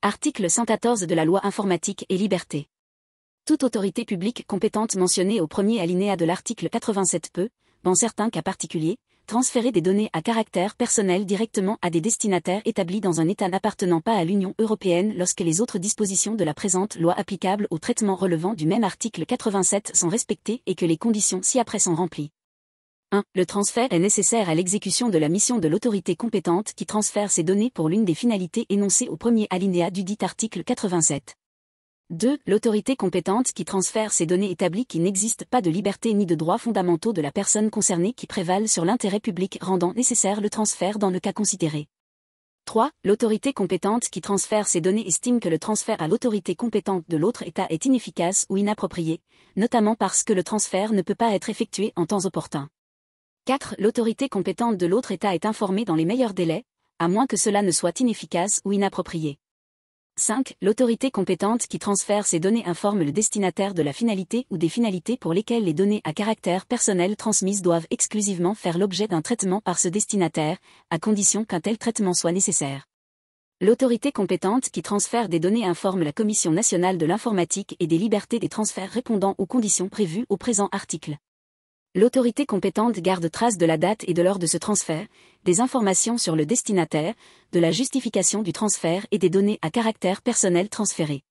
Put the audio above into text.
Article 114 de la Loi informatique et liberté. Toute autorité publique compétente mentionnée au premier alinéa de l'article 87 peut, dans certains cas particuliers, transférer des données à caractère personnel directement à des destinataires établis dans un État n'appartenant pas à l'Union européenne lorsque les autres dispositions de la présente loi applicables aux traitements relevant du même article 87 sont respectées et que les conditions ci-après sont remplies. 1. Le transfert est nécessaire à l'exécution de la mission de l'autorité compétente qui transfère ces données pour l'une des finalités énoncées au premier alinéa du dit article 87. 2. L'autorité compétente qui transfère ces données établit qu'il n'existe pas de liberté ni de droits fondamentaux de la personne concernée qui prévalent sur l'intérêt public rendant nécessaire le transfert dans le cas considéré. 3. L'autorité compétente qui transfère ces données estime que le transfert à l'autorité compétente de l'autre État est inefficace ou inapproprié, notamment parce que le transfert ne peut pas être effectué en temps opportun. 4. L'autorité compétente de l'autre État est informée dans les meilleurs délais, à moins que cela ne soit inefficace ou inapproprié. 5. L'autorité compétente qui transfère ces données informe le destinataire de la finalité ou des finalités pour lesquelles les données à caractère personnel transmises doivent exclusivement faire l'objet d'un traitement par ce destinataire, à condition qu'un tel traitement soit nécessaire. L'autorité compétente qui transfère des données informe la Commission nationale de l'informatique et des libertés des transferts répondant aux conditions prévues au présent article. L'autorité compétente garde trace de la date et de l'heure de ce transfert, des informations sur le destinataire, de la justification du transfert et des données à caractère personnel transférées.